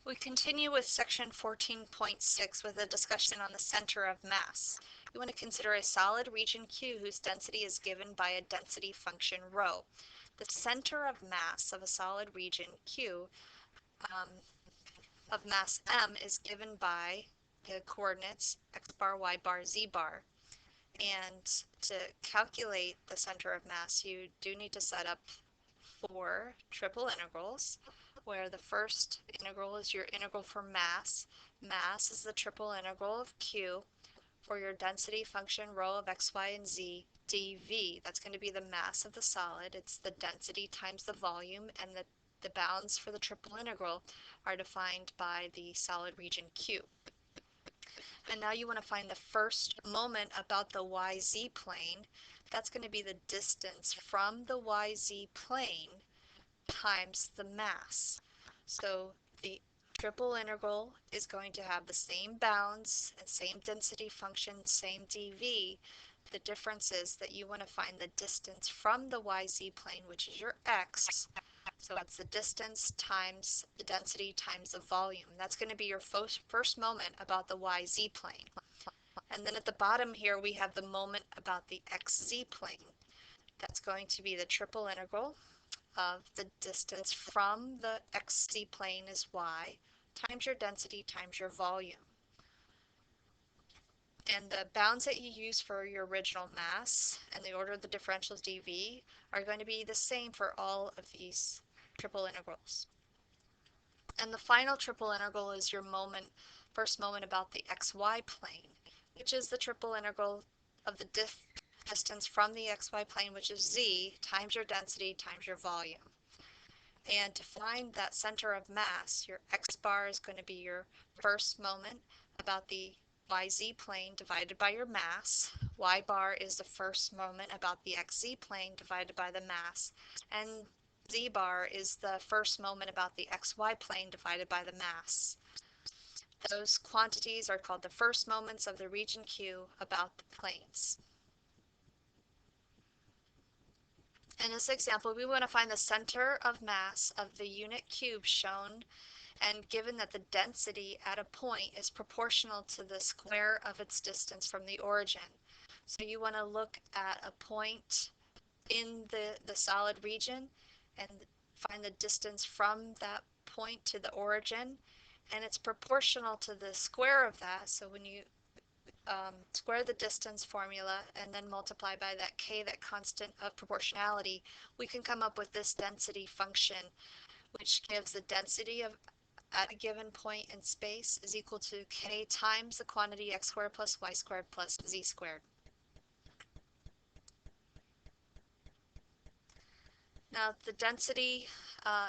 We continue with section 14.6 with a discussion on the center of mass. We want to consider a solid region Q whose density is given by a density function rho. The center of mass of a solid region Q of mass m is given by the coordinates x bar, y bar, z bar. And to calculate the center of mass, you do need to set up 4 triple integrals, where the first integral is your integral for mass. Mass is the triple integral of Q for your density function rho of x, y, and z dV. That's going to be the mass of the solid. It's the density times the volume, and the bounds for the triple integral are defined by the solid region Q. And now you want to find the first moment about the YZ plane. That's going to be the distance from the YZ plane times the mass. So the triple integral is going to have the same bounds and same density function, same dV. The difference is that you want to find the distance from the YZ plane, which is your x. So it's the distance times the density times the volume. That's going to be your first moment about the YZ plane. And then at the bottom here, we have the moment about the XZ plane. That's going to be the triple integral of the distance from the XZ plane is y times your density times your volume. And the bounds that you use for your original mass and the order of the differentials dV are going to be the same for all of these triple integrals. And the final triple integral is your first moment about the xy plane, which is the triple integral of the distance from the xy plane, which is z, times your density times your volume. And to find that center of mass, your x bar is going to be your first moment about the YZ plane divided by your mass. Y bar is the first moment about the XZ plane divided by the mass. And Z bar is the first moment about the XY plane divided by the mass. Those quantities are called the first moments of the region Q about the planes. In this example, we want to find the center of mass of the unit cube shown, and given that the density at a point is proportional to the square of its distance from the origin. So you want to look at a point in the solid region and find the distance from that point to the origin, and it's proportional to the square of that. So when you square the distance formula and then multiply by that k, that constant of proportionality, we can come up with this density function, which gives the density of at a given point in space is equal to k times the quantity x squared plus y squared plus z squared. Now the density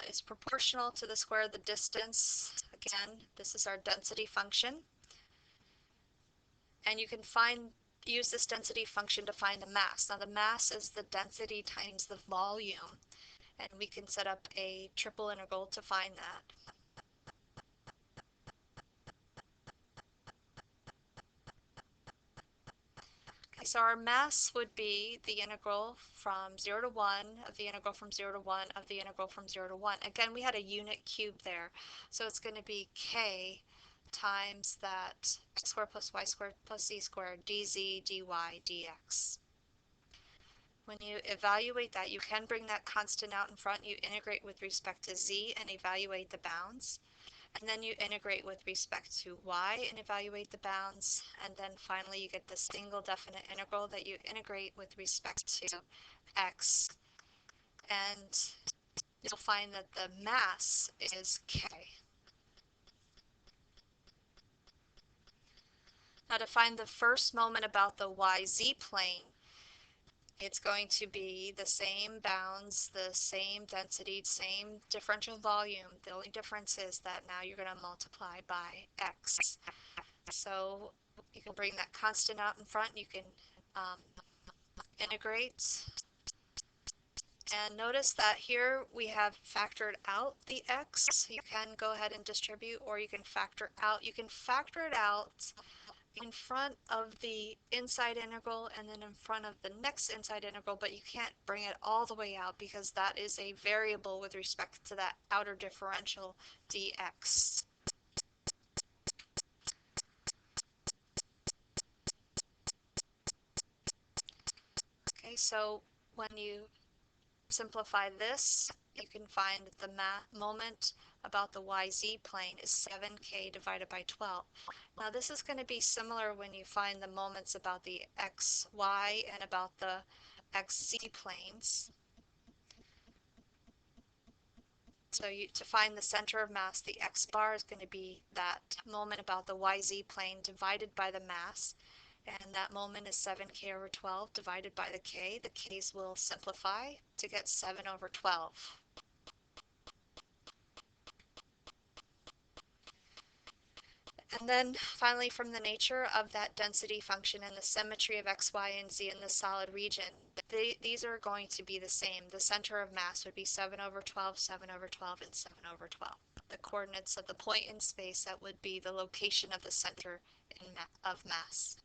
is proportional to the square of the distance. Again, this is our density function. And you can use this density function to find the mass. Now the mass is the density times the volume, and we can set up a triple integral to find that. Okay, so our mass would be the integral from 0 to 1 of the integral from 0 to 1 of the integral from 0 to 1. Again, we had a unit cube there, so it's going to be k times that x squared plus y squared plus z squared dz dy dx. When you evaluate that, you can bring that constant out in front. You integrate with respect to z and evaluate the bounds. And then you integrate with respect to y and evaluate the bounds. And then finally you get the single definite integral that you integrate with respect to x. And you'll find that the mass is k. Now to find the first moment about the YZ plane, it's going to be the same bounds, the same density, same differential volume. The only difference is that now you're going to multiply by x. So you can bring that constant out in front. You can integrate. And notice that here we have factored out the x. You can go ahead and distribute, or you can factor out. You can factor it out in front of the inside integral and then in front of the next inside integral, but you can't bring it all the way out because that is a variable with respect to that outer differential dx. Okay, so when you simplify this, you can find the moment about the YZ plane is 7k divided by 12. Now this is going to be similar when you find the moments about the XY and about the XZ planes. So to find the center of mass, the X bar is going to be that moment about the YZ plane divided by the mass. And that moment is 7k over 12 divided by the k. The k's will simplify to get 7 over 12. And then finally, from the nature of that density function and the symmetry of x, y, and z in the solid region, these are going to be the same. The center of mass would be 7 over 12, 7 over 12, and 7 over 12. The coordinates of the point in space, that would be the location of the center of mass.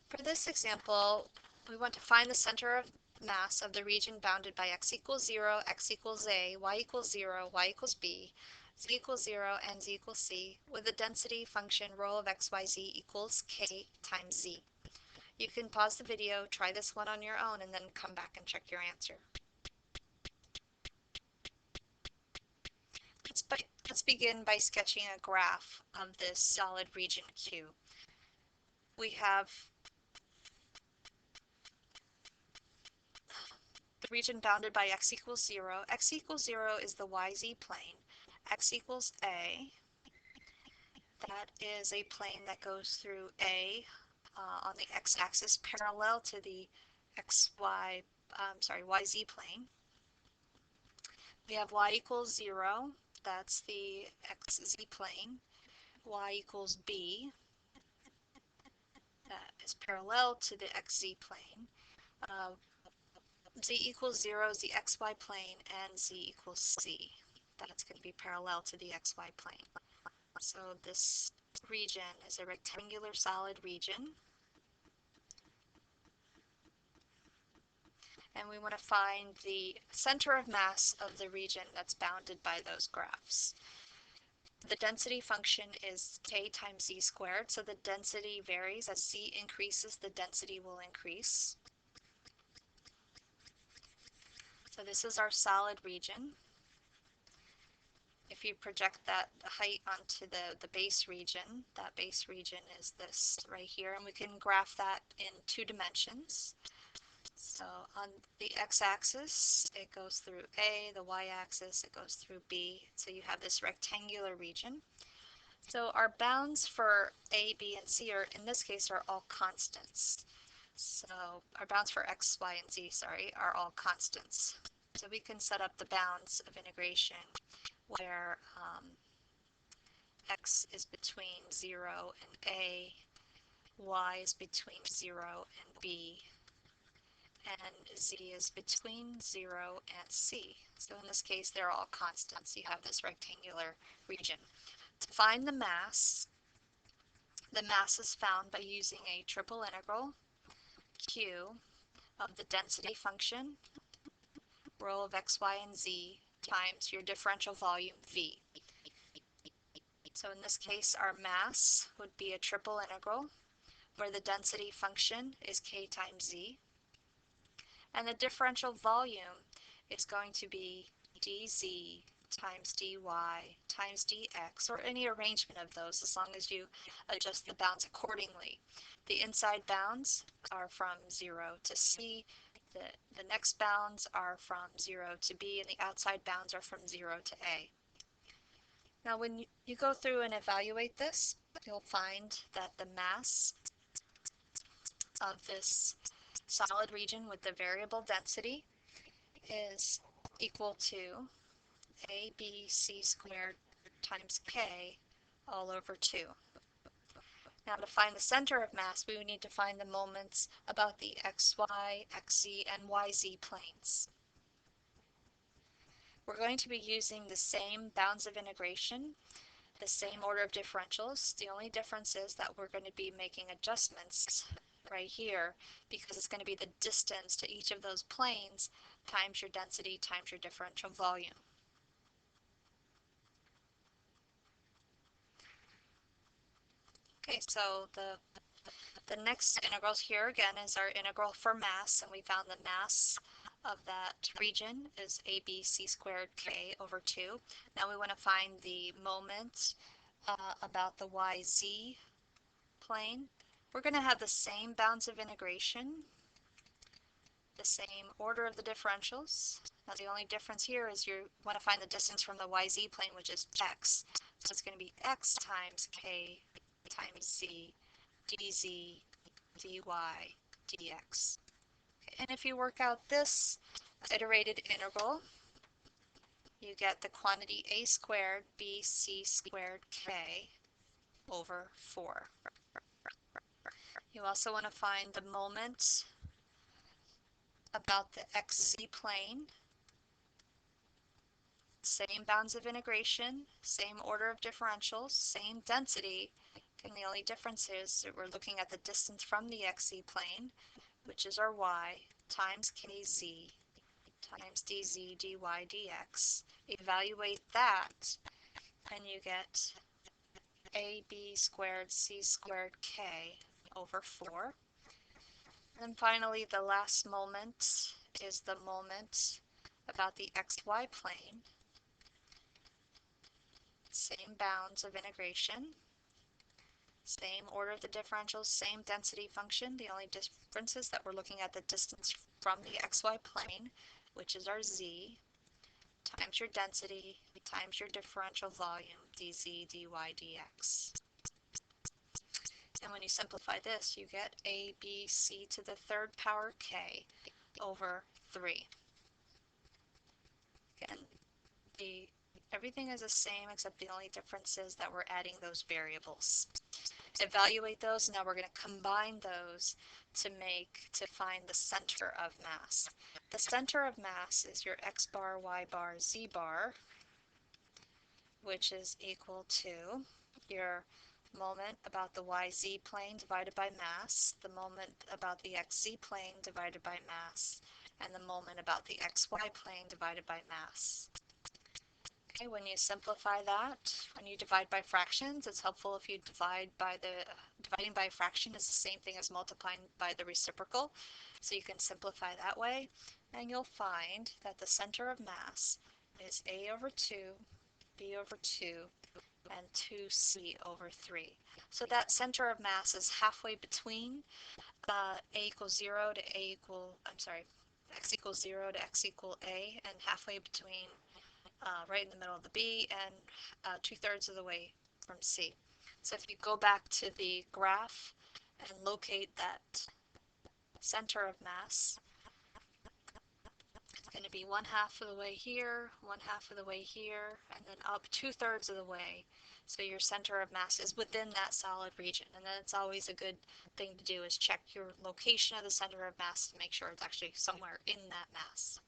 For this example, we want to find the center of mass of the region bounded by x equals 0, x equals a, y equals 0, y equals b, z equals 0, and z equals c, with the density function rho of x, y, z equals k times z. You can pause the video, try this one on your own, and then come back and check your answer. Let's begin by sketching a graph of this solid region Q. We have the region bounded by x equals 0. X equals 0 is the YZ plane. X equals A. That is a plane that goes through A on the x-axis parallel to the YZ plane. We have y equals 0. That's the xz plane. Y equals B. That is parallel to the xz plane. Z equals 0 is the xy plane, and z equals c. That's going to be parallel to the xy plane. So this region is a rectangular solid region. And we want to find the center of mass of the region that's bounded by those graphs. The density function is k times z squared, so the density varies. As z increases, the density will increase. So this is our solid region. If you project that height onto the base region, that base region is this right here, and we can graph that in 2 dimensions. So on the x-axis, it goes through A, the y-axis, it goes through B. So you have this rectangular region. So our bounds for A, B, and C are, in this case, are all constants. So our bounds for x, y, and z, are all constants. So we can set up the bounds of integration where x is between 0 and A, y is between 0 and B, and z is between 0 and c. So in this case, they're all constants. You have this rectangular region. To find the mass is found by using a triple integral q of the density function, rho of x, y, and z, times your differential volume v. So in this case, our mass would be a triple integral where the density function is k times z, and the differential volume is going to be dz times dy times dx, or any arrangement of those as long as you adjust the bounds accordingly. The inside bounds are from 0 to c, the next bounds are from 0 to b, and the outside bounds are from 0 to a. Now when you go through and evaluate this, you'll find that the mass of this solid region with the variable density is equal to ABC squared times K all over 2. Now to find the center of mass, we would need to find the moments about the XY, XZ, and YZ planes. We're going to be using the same bounds of integration, the same order of differentials. The only difference is that we're going to be making adjustments right here because it's going to be the distance to each of those planes times your density times your differential volume. Okay, so the next integral here again is our integral for mass, and we found the mass of that region is ABC squared K over 2. Now we want to find the moment about the YZ plane. We're going to have the same bounds of integration, the same order of the differentials. Now the only difference here is you want to find the distance from the YZ plane, which is x. So it's going to be x times k times z dz dy dx. Okay, and if you work out this iterated integral, you get the quantity a squared bc squared k over 4. You also want to find the moment about the xz plane. Same bounds of integration, same order of differentials, same density, and the only difference is that we're looking at the distance from the xz plane, which is our y, times kz times dz dy dx. Evaluate that, and you get ab squared c squared k over 4. And finally, the last moment is the moment about the xy plane. Same bounds of integration, same order of the differentials, same density function. The only difference is that we're looking at the distance from the xy plane, which is our z, times your density, times your differential volume, dz dy dx. And when you simplify this, you get a, b, c to the third power k over 3. Again, everything is the same except the only difference is that we're adding those variables. Evaluate those. Now we're going to combine those to find the center of mass. The center of mass is your x bar, y bar, z bar, which is equal to your moment about the yz plane divided by mass, the moment about the xz plane divided by mass, and the moment about the xy plane divided by mass. Okay, when you simplify that, when you divide by fractions, it's helpful if you dividing by a fraction is the same thing as multiplying by the reciprocal. So you can simplify that way, and you'll find that the center of mass is a over 2, b over 2, and 2c over 3. So that center of mass is halfway between a equals 0 to x equals 0 to x equal a, and halfway between right in the middle of the B and 2/3 of the way from C. So if you go back to the graph and locate that center of mass, it's going to be 1/2 of the way here, 1/2 of the way here, and then up 2/3 of the way. So your center of mass is within that solid region. And then it's always a good thing to do is check your location of the center of mass to make sure it's actually somewhere in that mass.